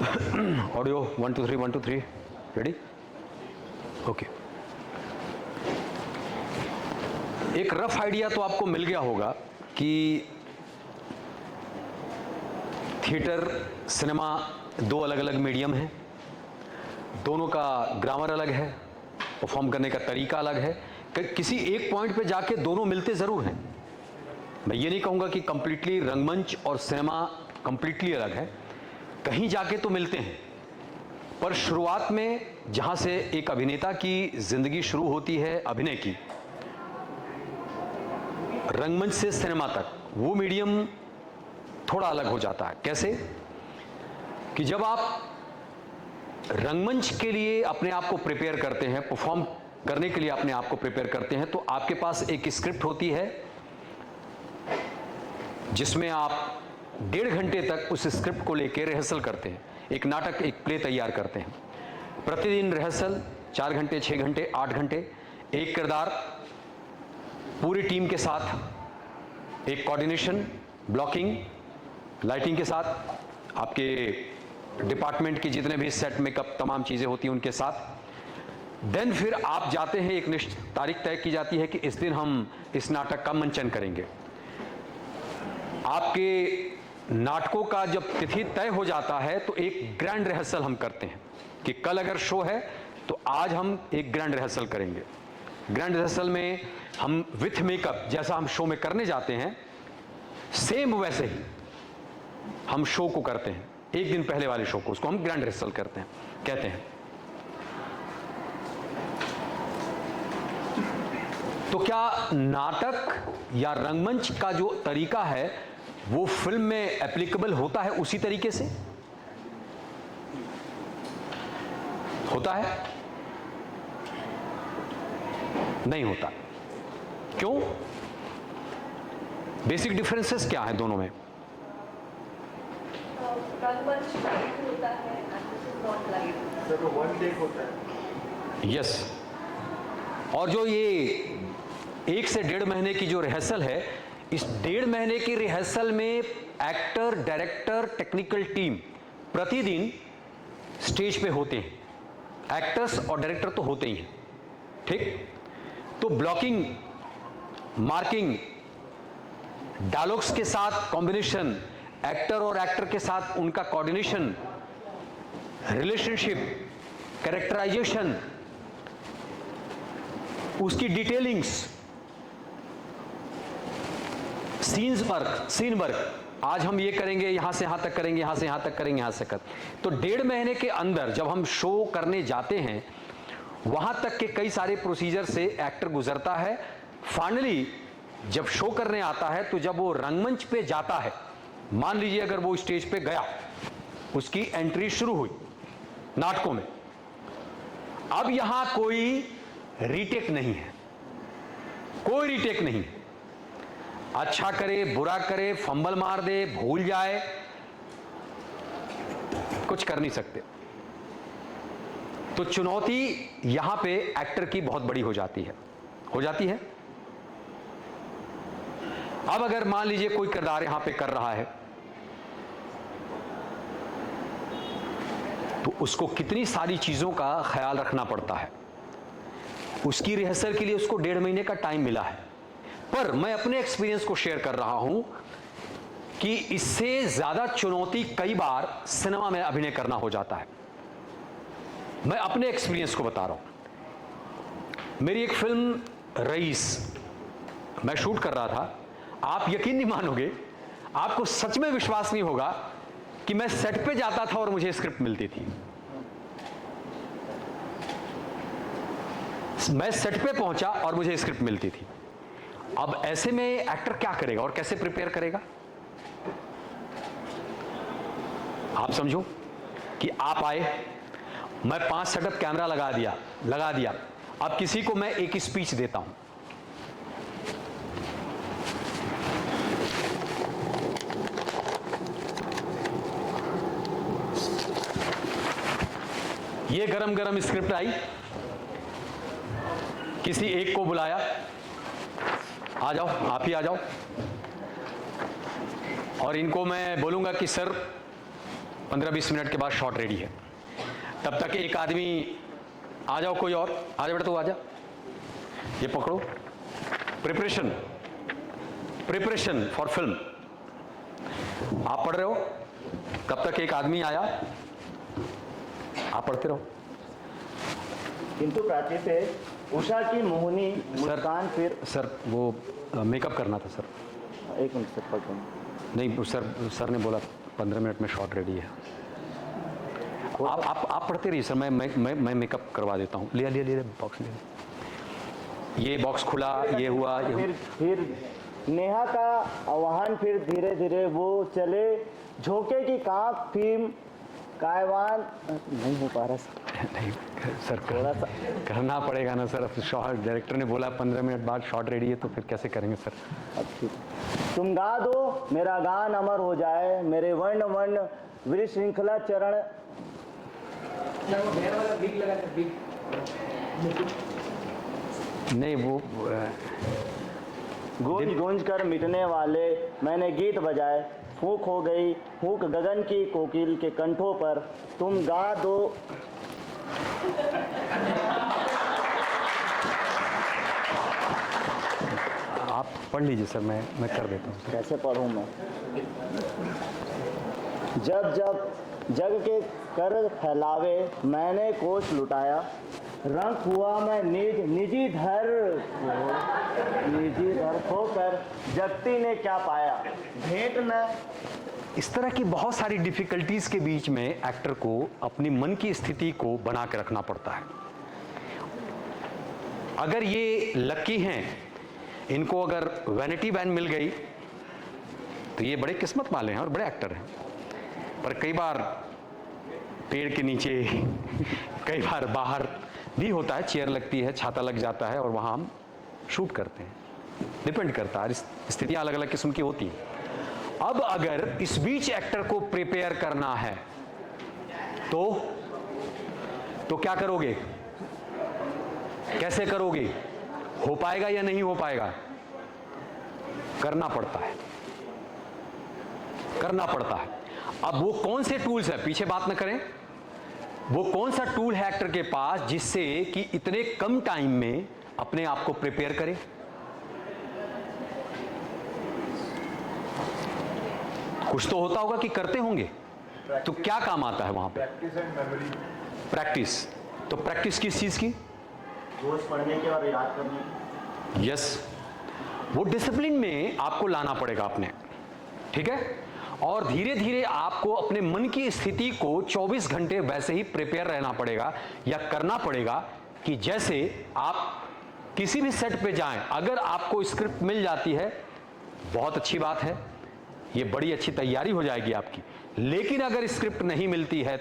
Audio 1 2 3 1 2 3 ready okay. एक rough idea तो आपको मिल गया होगा कि थिएटर सिनेमा दो अलग अलग मीडियम हैं, दोनों का ग्रामर अलग है, परफॉर्म करने का तरीका अलग है। किसी एक पॉइंट पे जाके दोनों मिलते ज़रूर हैं। मैं ये नहीं कहूँगा कि कंप्लीटली रंगमंच और सिनेमा कंप्लीटली अलग है, कहीं जाके तो मिलते हैं। पर शुरुआत में जहाँ से एक अभिनेता की ज़िंदगी शुरू होती है अभिनय की, रंगमंच से सिनेमा तक, वो मीडियम थोड़ा अलग हो जाता है। कैसे कि जब आप रंगमंच के लिए अपने आप को प्रिपेयर करते हैं, परफॉर्म करने के लिए अपने आप को प्रिपेयर करते हैं, तो आपके पास एक स्क्रिप्ट होती है जिसमें आप 1.5 घंटे तक उस स्क्रिप्ट को लेकर रिहर्सल करते हैं। एक नाटक, एक प्ले तैयार करते हैं। प्रतिदिन रिहर्सल 4 घंटे, 6 घंटे, 8 घंटे, एक किरदार पूरी टीम के साथ, एक कोऑर्डिनेशन, ब्लॉकिंग, लाइटिंग के साथ, आपके डिपार्टमेंट की जितने भी सेट मेकअप तमाम चीज़ें होती हैं उनके साथ। देन फिर आप जाते हैं, एक निश्चित तारीख तय की जाती है कि इस दिन हम इस नाटक का मंचन करेंगे। आपके नाटकों का जब तिथि तय हो जाता है तो एक ग्रैंड रिहर्सल हम करते हैं कि कल अगर शो है तो आज हम एक ग्रैंड रिहर्सल करेंगे। ग्रैंड रिहर्सल में हम विथ मेकअप जैसा हम शो में करने जाते हैं, सेम वैसे ही हम शो को करते हैं। एक दिन पहले वाले शो को, उसको हम ग्रैंड रिहर्सल करते हैं, कहते हैं। तो क्या नाटक या रंगमंच का जो तरीका है वो फिल्म में एप्लीकेबल होता है उसी तरीके से? होता है? नहीं होता। क्यों? बेसिक डिफरेंसेस क्या है दोनों में? रंगमंच लाइव होता है and this is not live. Sir वो वन टेक होता है। यस। और जो ये 1 से 1.5 महीने की जो रिहर्सल है, इस 1.5 महीने की रिहर्सल में एक्टर, डायरेक्टर, टेक्निकल टीम प्रतिदिन स्टेज पे होते हैं। एक्टर्स और डायरेक्टर तो होते ही हैं, ठीक? तो ब्लॉकिंग, मार्किंग, डायलॉग्स के साथ कॉम्बिनेशन, एक्टर और एक्टर के साथ उनका कोऑर्डिनेशन, रिलेशनशिप, कैरेक्टराइजेशन, उसकी डिटेलिंग्स, सीन वर्क, आज हम ये करेंगे, यहां से यहां तक करेंगे, यहां से यहां तक करेंगे, यहां से कर। तो 1.5 महीने के अंदर जब हम शो करने जाते हैं, वहां तक के कई सारे प्रोसीजर से एक्टर गुजरता है। फाइनली जब शो करने आता है, तो जब वो रंगमंच पे जाता है, मान लीजिए अगर वो स्टेज पे गया, उसकी एंट्री शुरू हुई नाटकों में, अब यहां कोई रीटेक नहीं है, कोई रीटेक नहीं है। अच्छा करे, बुरा करे, फंबल मार दे, भूल जाए, कुछ कर नहीं सकते। तो चुनौती यहां पे एक्टर की बहुत बड़ी हो जाती है, हो जाती है। अब अगर मान लीजिए कोई किरदार यहां पे कर रहा है, तो उसको कितनी सारी चीजों का ख्याल रखना पड़ता है। उसकी रिहर्सल के लिए उसको 1.5 महीने का टाइम मिला है। पर मैं अपने एक्सपीरियंस को शेयर कर रहा हूं कि इससे ज्यादा चुनौती कई बार सिनेमा में अभिनय करना हो जाता है। मैं अपने एक्सपीरियंस को बता रहा हूं। मेरी एक फिल्म रईस मैं शूट कर रहा था। आप यकीन नहीं मानोगे, आपको सच में विश्वास नहीं होगा कि मैं सेट पे जाता था और मुझे स्क्रिप्ट मिलती थी। मैं सेट पे पहुंचा और मुझे स्क्रिप्ट मिलती थी। अब ऐसे में एक्टर क्या करेगा और कैसे प्रिपेयर करेगा? आप समझो कि आप आए, मैं 5 सेटअप कैमरा लगा दिया। अब किसी को मैं एक स्पीच देता हूं, ये गरम गरम स्क्रिप्ट आई, किसी एक को बुलाया, आ जाओ, आप ही आ जाओ, और इनको मैं बोलूंगा कि सर 15-20 मिनट के बाद शॉट रेडी है। तब तक एक आदमी, आ जाओ कोई और, आ जा बेटा, तू आ जा, ये पकड़ो। Preparation, preparation for film. आप पढ़ रहे हो, तब तक एक आदमी आया, आप पढ़ते रहो। किंतु प्राची पे उषा की मोहनी मुस्कान फिर। सर वो मेकअप करना था सर। एक मिनट सर, पढ़ रहा हूं। नहीं सर ने बोला 15 मिनट में शॉट रेडी है। आप पढ़ते रहिए सर, मैं मेकअप करवा देता हूँ। ले बॉक्स ले। ये बॉक्स खुला, ये हुआ, फिर नेहा का आह्वान, फिर धीरे धीरे वो चले, झोंके की कांप फिल्म कायवान। नहीं हो पा रहा सर। नहीं सर, थोड़ा सा करना पड़ेगा ना सर। शॉट डायरेक्टर ने बोला 15 मिनट बाद शॉट रेडी है, तो फिर कैसे करेंगे सर। अब ठीक। तुम गा दो मेरा गान अमर हो जाए, मेरे वर्ण वर्ण वीर श्रृंखला चरण। नहीं वो गूंज गूंज कर मिटने वाले मैंने गीत बजाए, फूंक हो गई फूंक गगन की कोकिल के कंठों पर, तुम गा दो। आप पढ़ लीजिए सर, मैं कर देता हूँ। कैसे पढ़ूं मैं? जब जब जग के कर फैलावे मैंने कोष लुटाया, रंग हुआ मैं निजी धर खोकर, जगती ने क्या पाया भेंट न। इस तरह की बहुत सारी डिफिकल्टीज के बीच में एक्टर को अपनी मन की स्थिति को बना के रखना पड़ता है। अगर ये लकी हैं, इनको अगर वैनिटी वैन मिल गई तो ये बड़े किस्मत वाले हैं और बड़े एक्टर हैं। पर कई बार पेड़ के नीचे कई बार बाहर भी होता है, चेयर लगती है, छाता लग जाता है और वहां हम शूट करते हैं। डिपेंड करता है, स्थितियां अलग अलग किस्म की होती हैं। अब अगर इस बीच एक्टर को प्रिपेयर करना है तो क्या करोगे, कैसे करोगे, हो पाएगा या नहीं हो पाएगा? करना पड़ता है, करना पड़ता है। अब वो कौन से टूल्स है, पीछे बात न करें, वो कौन सा टूल है एक्टर के पास जिससे कि इतने कम टाइम में अपने आप को प्रिपेयर करे? कुछ तो होता होगा कि करते होंगे, तो क्या काम आता है वहां पे? Practice and memory. प्रैक्टिस। तो प्रैक्टिस किस चीज की? रोज पढ़ने की और याद करने की। यस, वो डिसिप्लिन में आपको लाना पड़ेगा अपने, ठीक है? और धीरे धीरे आपको अपने मन की स्थिति को 24 घंटे वैसे ही प्रिपेयर रहना पड़ेगा या करना पड़ेगा कि जैसे आप किसी भी सेट पे जाएं, अगर आपको स्क्रिप्ट मिल जाती है बहुत अच्छी बात है, ये बड़ी अच्छी तैयारी हो जाएगी आपकी। लेकिन अगर स्क्रिप्ट नहीं मिलती है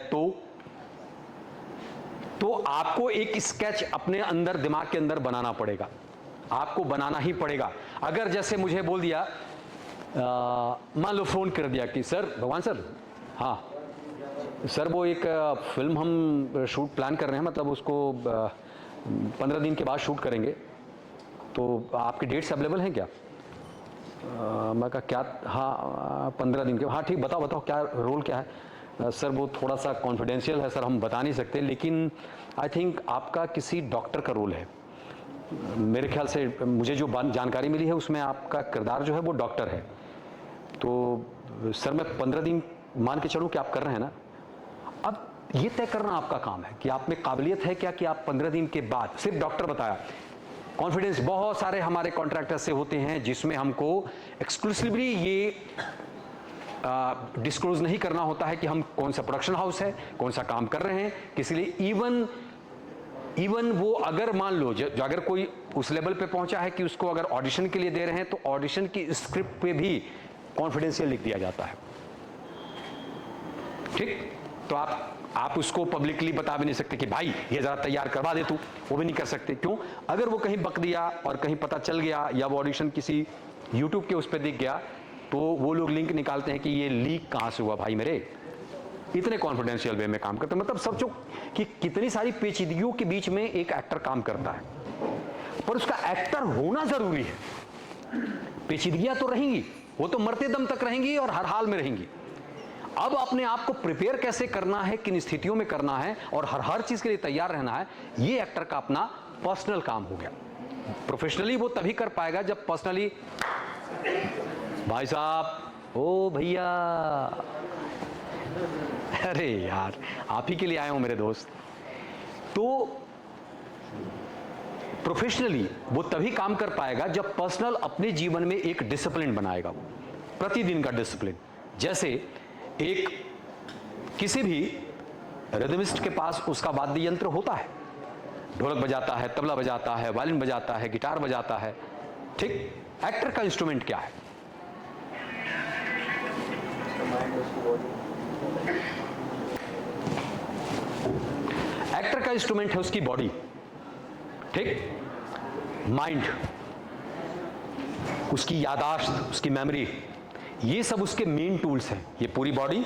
तो आपको एक स्केच अपने अंदर, दिमाग के अंदर बनाना पड़ेगा, आपको बनाना ही पड़ेगा। अगर जैसे मुझे बोल दिया, मान लो फोन कर दिया कि सर, भगवान सर, हाँ सर वो एक फिल्म हम शूट प्लान कर रहे हैं, मतलब उसको 15 दिन के बाद शूट करेंगे, तो आपकी डेट्स अवेलेबल हैं क्या? मैं कहा क्या? हाँ 15 दिन के। हाँ ठीक, बताओ क्या रोल क्या है? सर वो थोड़ा सा कॉन्फिडेंशियल है सर, हम बता नहीं सकते, लेकिन आई थिंक आपका किसी डॉक्टर का रोल है। मेरे ख्याल से मुझे जो जानकारी मिली है उसमें आपका किरदार जो है वो डॉक्टर है। तो सर मैं 15 दिन मान के चलूँ कि आप कर रहे हैं ना? अब ये तय करना आपका काम है कि आप में काबिलियत है क्या कि आप 15 दिन के बाद, सिर्फ डॉक्टर बताया। कॉन्फिडेंस बहुत सारे हमारे कॉन्ट्रैक्टर से होते हैं जिसमें हमको एक्सक्लूसिवली ये डिस्क्लोज नहीं करना होता है कि हम कौन सा प्रोडक्शन हाउस है, कौन सा काम कर रहे हैं, किसी लिए इवन वो अगर मान लो जो अगर कोई उस लेवल पे पहुंचा है कि उसको अगर ऑडिशन के लिए दे रहे हैं तो ऑडिशन की स्क्रिप्ट पे भी कॉन्फिडेंशियल लिख दिया जाता है, ठीक? तो आप उसको पब्लिकली बता भी नहीं सकते कि भाई ये जरा तैयार करवा दे तू, वो भी नहीं कर सकते। क्यों? अगर वो कहीं बक दिया और कहीं पता चल गया या वो ऑडिशन किसी यूट्यूब के उस पर दिख गया तो वो लोग लिंक निकालते हैं कि ये लीक कहां से हुआ भाई मेरे। इतने कॉन्फिडेंशियल वे में काम करते हैं। मतलब सोचो कि कितनी सारी पेचीदगियों के बीच में एक एक्टर काम करता है, पर उसका एक्टर होना जरूरी है। पेचीदगियां तो रहेंगी, वो तो मरते दम तक रहेंगी और हर हाल में रहेंगी। अब अपने आप को प्रिपेयर कैसे करना है, किन स्थितियों में करना है और हर चीज के लिए तैयार रहना है, ये एक्टर का अपना पर्सनल काम हो गया। प्रोफेशनली वो तभी कर पाएगा जब पर्सनली, भाई साहब, ओ भैया, अरे यार आप ही के लिए आया हूं मेरे दोस्त। तो प्रोफेशनली वो तभी काम कर पाएगा जब पर्सनल अपने जीवन में एक डिसिप्लिन बनाएगा, वो प्रतिदिन का डिसिप्लिन। जैसे एक किसी भी रिदमिस्ट के पास उसका वाद्य यंत्र होता है, ढोलक बजाता है, तबला बजाता है, वायलिन बजाता है, गिटार बजाता है, ठीक। एक्टर का इंस्ट्रूमेंट क्या है? एक्टर का इंस्ट्रूमेंट है उसकी बॉडी, ठीक, माइंड, उसकी यादाश्त, उसकी मेमोरी, ये सब उसके मेन टूल्स हैं। ये पूरी बॉडी,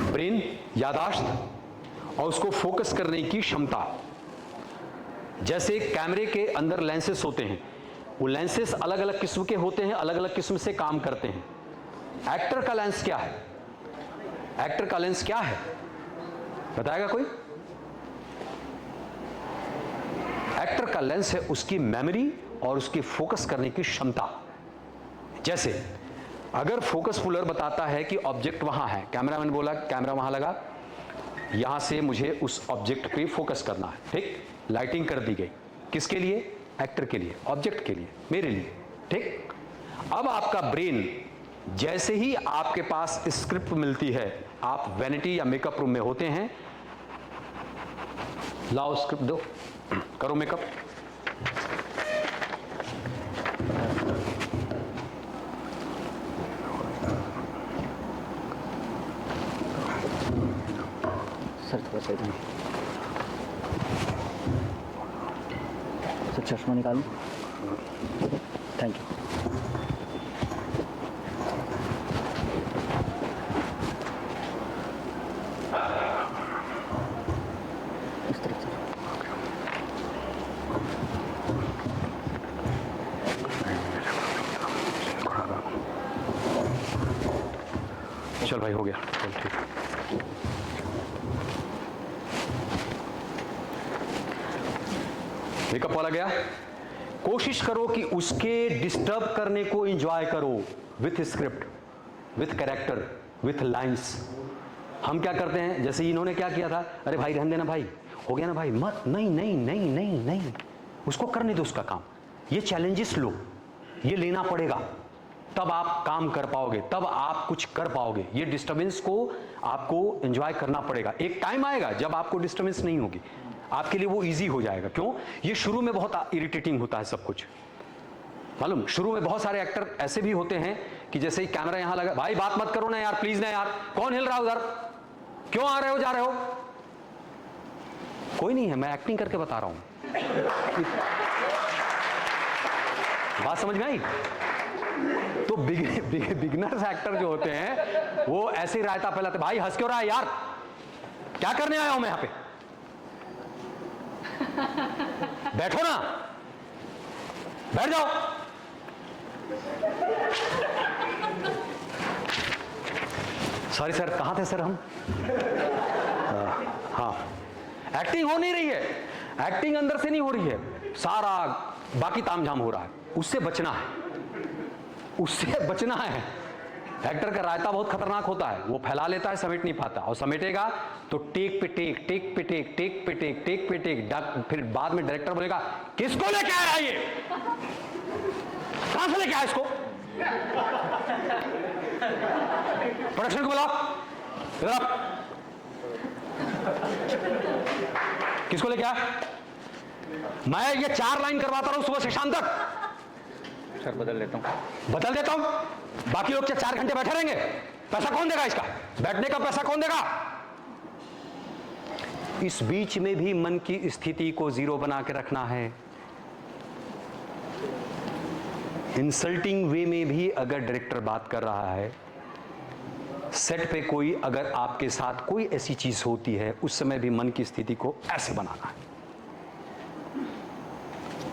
ब्रेन, यादाश्त और उसको फोकस करने की क्षमता। जैसे कैमरे के अंदर लेंसेस होते हैं, वो लेंसेस अलग अलग किस्म के होते हैं, अलग अलग किस्म से काम करते हैं। एक्टर का लेंस क्या है? एक्टर का लेंस क्या है, बताएगा कोई? एक्टर का लेंस है उसकी मेमोरी और उसकी फोकस करने की क्षमता। जैसे अगर फोकस पुलर बताता है कि ऑब्जेक्ट वहां है, कैमरामैन बोला कैमरा वहां लगा, यहां से मुझे उस ऑब्जेक्ट पे फोकस करना है, ठीक, लाइटिंग कर दी गई, किसके लिए? एक्टर के लिए, ऑब्जेक्ट के लिए, मेरे लिए, ठीक। अब आपका ब्रेन, जैसे ही आपके पास स्क्रिप्ट मिलती है, आप वैनिटी या मेकअप रूम में होते हैं, लाओ स्क्रिप्ट दो, करो मेकअप। सर थोड़ा साइड में, सर चश्मा निकालूं? Thank you. इस तरफ से चल भाई, हो गया, चल ठीक। मेकअप वाला गया। कोशिश करो कि उसके डिस्टर्ब करने को एंजॉय करो, with script, with character, with lines. हम क्या करते हैं, जैसे इन्होंने क्या किया था, अरे भाई रहने देना भाई, हो गया ना भाई, मत, नहीं नहीं नहीं नहीं नहीं, उसको करने दो उसका काम। ये चैलेंजेस लो, ये लेना पड़ेगा, तब आप काम कर पाओगे, तब आप कुछ कर पाओगे। ये डिस्टर्बेंस को आपको एंजॉय करना पड़ेगा। एक टाइम आएगा जब आपको डिस्टर्बेंस नहीं होगी, आपके लिए वो इजी हो जाएगा। क्यों? ये शुरू में बहुत इरिटेटिंग होता है सब कुछ, मालूम। शुरू में बहुत सारे एक्टर ऐसे भी होते हैं कि जैसे ही कैमरा यहां लगा, भाई बात मत करो ना यार, प्लीज ना यार, कौन हिल रहा है उधर, क्यों आ रहे हो जा रहे हो? कोई नहीं है, मैं एक्टिंग करके बता रहा हूं। बात समझ में आई? तो बिगिनर्स एक्टर जो होते हैं वो ऐसे ही रायता फैलाते, भाई हंस क्यों रहा है यार, क्या करने आया हूं मैं यहां पे, बैठो ना, बैठ जाओ। सॉरी सर, कहां थे सर हम? हाँ, एक्टिंग हो नहीं रही है, एक्टिंग अंदर से नहीं हो रही है, सारा बाकी तामझाम हो रहा है, उससे बचना है, उससे बचना है। एक्टर का रायता बहुत खतरनाक होता है, वो फैला लेता है, समेट नहीं पाता, और समेटेगा तो टेक पे टेक, टेक पे टेक, टेक पे टेक, टेक पे टेक, फिर बाद में डायरेक्टर बोलेगा किसको लेके आया ये, कहां से लेके आया इसको, प्रोडक्शन को बुलाओ, इधर आप, किसको लेके आया? मैं ये 4 लाइन करवाता रहा सुबह से शाम तक। सर बदल देता हूं, बाकी लोग 4 घंटे बैठे रहेंगे, पैसा कौन देगा इसका, बैठने का पैसा कौन देगा? इस बीच में भी मन की स्थिति को जीरो बना के रखना है। इंसल्टिंग वे में भी अगर डायरेक्टर बात कर रहा है, सेट पे कोई अगर आपके साथ कोई ऐसी चीज होती है, उस समय भी मन की स्थिति को ऐसे बनाना है।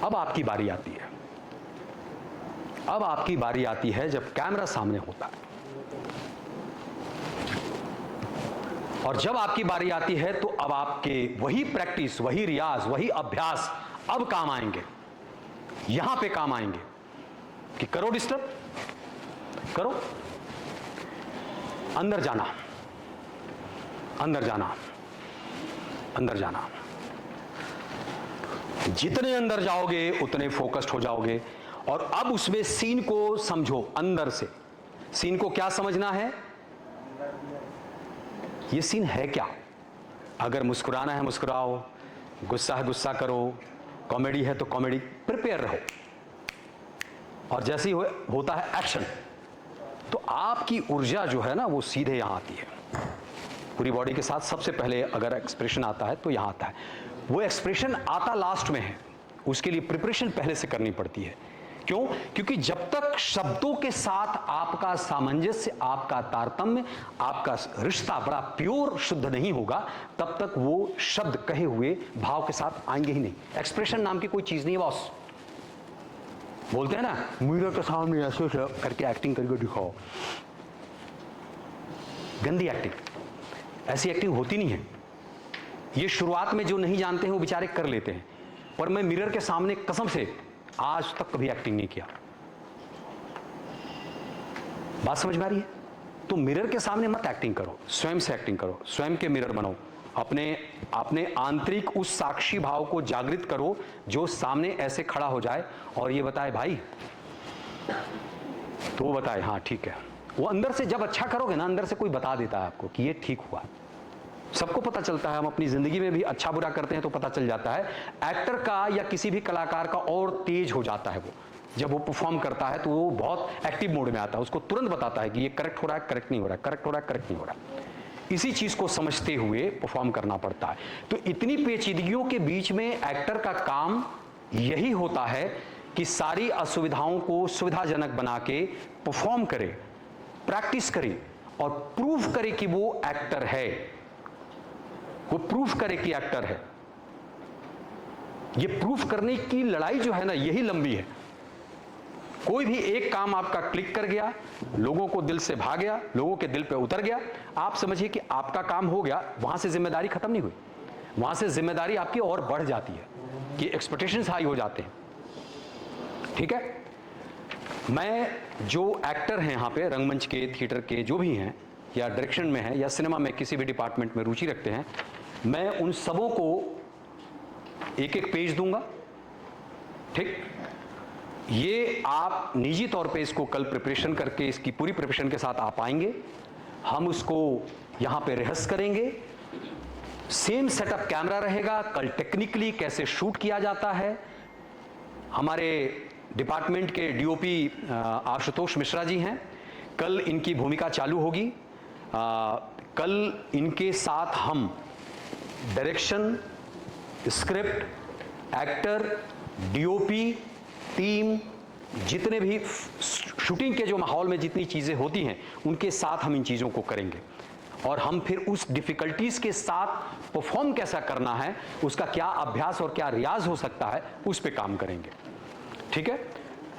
अब आपकी बारी आती है, अब आपकी बारी आती है जब कैमरा सामने होता है। और जब आपकी बारी आती है तो अब आपके वही प्रैक्टिस, वही रियाज, वही अभ्यास अब काम आएंगे, यहां पे काम आएंगे कि करो डिस्टर्ब, करो, अंदर जाना, अंदर जाना, अंदर जाना। जितने अंदर जाओगे उतने फोकस्ड हो जाओगे। और अब उसमें सीन को समझो अंदर से। सीन को क्या समझना है? ये सीन है क्या? अगर मुस्कुराना है मुस्कुराओ, गुस्सा है गुस्सा करो, कॉमेडी है तो कॉमेडी, प्रिपेयर रहो। और जैसे ही होता है एक्शन, तो आपकी ऊर्जा जो है ना वो सीधे यहां आती है पूरी बॉडी के साथ। सबसे पहले अगर एक्सप्रेशन आता है तो यहां आता है। वो एक्सप्रेशन आता लास्ट में है, उसके लिए प्रिपरेशन पहले से करनी पड़ती है। क्यों? क्योंकि जब तक शब्दों के साथ आपका सामंजस्य, आपका तारतम्य, आपका रिश्ता बड़ा प्योर शुद्ध नहीं होगा, तब तक वो शब्द कहे हुए भाव के साथ आएंगे ही नहीं। एक्सप्रेशन नाम की कोई चीज नहीं है बॉस। बोलते हैं ना मिरर के सामने ऐसे करके एक्टिंग करके दिखाओ, गंदी एक्टिंग, ऐसी एक्टिंग होती नहीं है। ये शुरुआत में जो नहीं जानते हैं वो बेचारे कर लेते हैं, पर मैं मिरर के सामने कसम से आज तक कभी एक्टिंग नहीं किया। बात समझ में आ रही है? तो मिरर के सामने मत एक्टिंग करो, स्वयं से एक्टिंग करो, स्वयं के मिरर बनो। अपने आंतरिक उस साक्षी भाव को जागृत करो जो सामने ऐसे खड़ा हो जाए और ये बताए भाई, तो वो बताए हाँ ठीक है। वो अंदर से जब अच्छा करोगे ना, अंदर से कोई बता देता है आपको कि ये ठीक हुआ। सबको पता चलता है, हम अपनी जिंदगी में भी अच्छा बुरा करते हैं तो पता चल जाता है। एक्टर का या किसी भी कलाकार का और तेज हो जाता है वो, जब वो परफॉर्म करता है तो वो बहुत एक्टिव मोड में आता है, उसको तुरंत बताता है कि ये करेक्ट हो रहा है, करेक्ट नहीं हो रहा है, करेक्ट हो रहा है, करेक्ट नहीं हो रहा है। इसी चीज को समझते हुए परफॉर्म करना पड़ता है। तो इतनी पेचीदगियों के बीच में एक्टर का काम यही होता है कि सारी असुविधाओं को सुविधाजनक बना के परफॉर्म करे, प्रैक्टिस करे और प्रूव करे कि वो एक्टर है, वो प्रूफ करे कि एक्टर है। ये प्रूफ करने की लड़ाई जो है ना, यही लंबी है। कोई भी एक काम आपका क्लिक कर गया, लोगों को दिल से भा गया, लोगों के दिल पे उतर गया, आप समझिए कि आपका काम हो गया। वहां से जिम्मेदारी खत्म नहीं हुई, वहां से जिम्मेदारी आपकी और बढ़ जाती है कि एक्सपेक्टेशंस हाई हो जाते हैं। ठीक है? मैं जो एक्टर हैं यहाँ पे, रंगमंच के, थिएटर के जो भी हैं, या डायरेक्शन में है या सिनेमा में किसी भी डिपार्टमेंट में रुचि रखते हैं, मैं उन सबों को एक एक पेज दूंगा। ठीक? ये आप निजी तौर पे इसको कल प्रिपरेशन करके, इसकी पूरी प्रिपरेशन के साथ आप आएंगे, हम उसको यहां पे रिहर्स करेंगे। सेम सेटअप कैमरा रहेगा, कल टेक्निकली कैसे शूट किया जाता है। हमारे डिपार्टमेंट के डीओपी आशुतोष मिश्रा जी हैं, कल इनकी भूमिका चालू होगी। कल इनके साथ हम direction, script, actor, DOP, team, जितने भी शूटिंग के जो माहौल में जितनी चीजें होती हैं उनके साथ हम इन चीजों को करेंगे। और हम फिर उस डिफिकल्टीज के साथ परफॉर्म कैसा करना है, उसका क्या अभ्यास और क्या रियाज हो सकता है, उस पर काम करेंगे। ठीक है?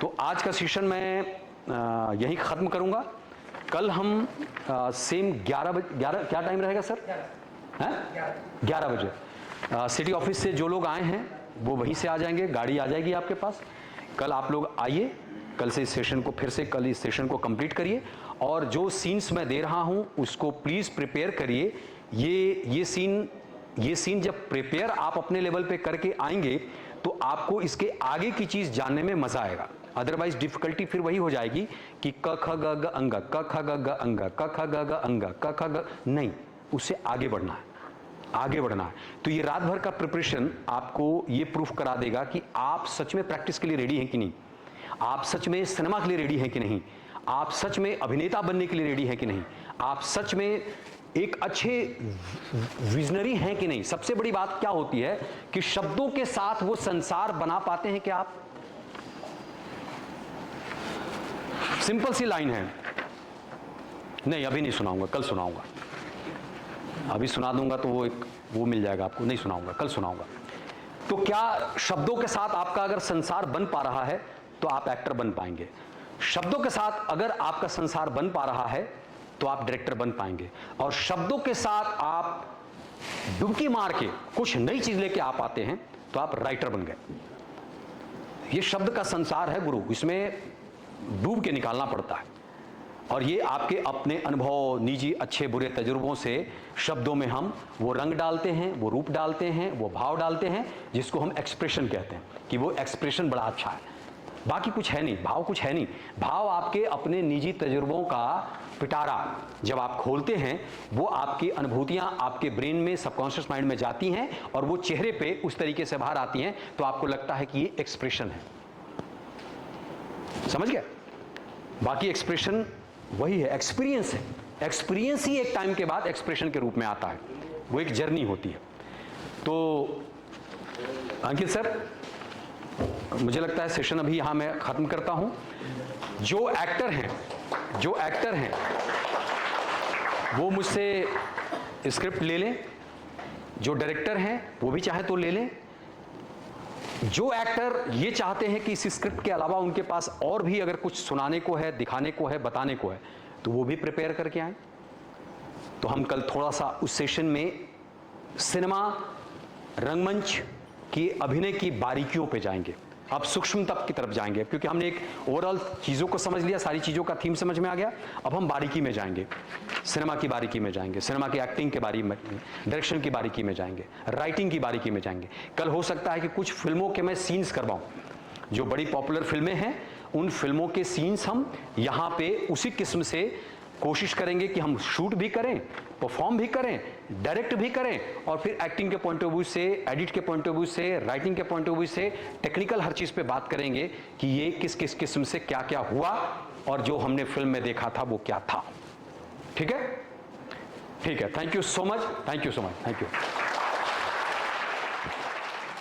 तो आज का सेशन मैं यही खत्म करूंगा। कल हम सेम 11 बजे, 11 क्या टाइम रहेगा सर? 11 बजे सिटी ऑफिस से जो लोग आए हैं वो वहीं से आ जाएंगे, गाड़ी आ जाएगी आपके पास। कल आप लोग आइए, कल से इस सेशन को फिर से कल इस सेशन को कंप्लीट करिए और जो सीन्स मैं दे रहा हूं उसको प्लीज प्रिपेयर करिए। ये सीन जब प्रिपेयर आप अपने लेवल पे करके आएंगे तो आपको इसके आगे की चीज जानने में मजा आएगा। अदरवाइज डिफिकल्टी फिर वही हो जाएगी कि क ख ग ग अंग, क ख ग ग अंग, क ख ग ग अंग, क ख ग, नहीं, उससे आगे बढ़ना है, आगे बढ़ना है। तो ये रात भर का प्रिपरेशन आपको ये प्रूफ करा देगा कि आप सच में प्रैक्टिस के लिए रेडी हैं कि नहीं, आप सच में सिनेमा के लिए रेडी हैं कि नहीं, आप सच में अभिनेता बनने के लिए रेडी हैं कि नहीं, आप सच में एक अच्छे विजनरी हैं कि नहीं। सबसे बड़ी बात क्या होती है कि शब्दों के साथ वो संसार बना पाते हैं क्या आप? सिंपल सी लाइन है, नहीं अभी नहीं सुनाऊंगा, कल सुनाऊंगा। अभी सुना दूंगा तो वो मिल जाएगा आपको, नहीं सुनाऊंगा, कल सुनाऊंगा। तो क्या शब्दों के साथ आपका अगर संसार बन पा रहा है, तो आप एक्टर बन पाएंगे। शब्दों के साथ अगर आपका संसार बन पा रहा है तो आप डायरेक्टर बन पाएंगे। और शब्दों के साथ आप डुबकी मार के कुछ नई चीज लेके आप आते हैं तो आप राइटर बन गए। ये शब्द का संसार है गुरु, इसमें डूब के निकालना पड़ता है। और ये आपके अपने अनुभव, निजी अच्छे बुरे तजुर्बों से शब्दों में हम वो रंग डालते हैं, वो रूप डालते हैं, वो भाव डालते हैं, जिसको हम एक्सप्रेशन कहते हैं कि वो एक्सप्रेशन बड़ा अच्छा है। बाकी कुछ है नहीं, भाव कुछ है नहीं। भाव आपके अपने निजी तजुर्बों का पिटारा जब आप खोलते हैं, वो आपकी अनुभूतियां आपके ब्रेन में, सबकॉन्शियस माइंड में जाती हैं और वो चेहरे पे उस तरीके से बाहर आती हैं, तो आपको लगता है कि ये एक्सप्रेशन है। समझ गए? बाकी एक्सप्रेशन वही है, एक्सपीरियंस है। एक्सपीरियंस ही एक टाइम के बाद एक्सप्रेशन के रूप में आता है, वो एक जर्नी होती है। तो अंकित सर, मुझे लगता है सेशन अभी यहां मैं खत्म करता हूं। जो एक्टर हैं वो मुझसे स्क्रिप्ट ले लें, जो डायरेक्टर हैं वो भी चाहे तो ले लें। जो एक्टर ये चाहते हैं कि इस स्क्रिप्ट के अलावा उनके पास और भी अगर कुछ सुनाने को है, दिखाने को है, बताने को है, तो वो भी प्रिपेयर करके आए। तो हम कल थोड़ा सा उस सेशन में सिनेमा, रंगमंच की अभिनय की बारीकियों पे जाएंगे, अब सूक्ष्मता की तरफ जाएंगे, क्योंकि हमने एक ओवरऑल चीज़ों को समझ लिया, सारी चीज़ों का थीम समझ में आ गया। अब हम बारीकी में जाएंगे, सिनेमा की बारीकी में जाएंगे, सिनेमा की एक्टिंग के बारे में, डायरेक्शन की बारीकी में जाएंगे, राइटिंग की बारीकी में जाएंगे। कल हो सकता है कि कुछ फिल्मों के मैं सीन्स करवाऊं, जो बड़ी पॉपुलर फिल्में हैं उन फिल्मों के सीन्स हम यहाँ पे उसी किस्म से कोशिश करेंगे कि हम शूट भी करें, परफॉर्म भी करें, डायरेक्ट भी करें, और फिर एक्टिंग के पॉइंट ऑफ व्यू से, एडिट के पॉइंट ऑफ व्यू से, राइटिंग के पॉइंट ऑफ व्यू से, टेक्निकल हर चीज़ पे बात करेंगे कि ये किस किस किस्म से क्या क्या हुआ और जो हमने फिल्म में देखा था वो क्या था। ठीक है? ठीक है। Thank you so much, thank you so much, thank you.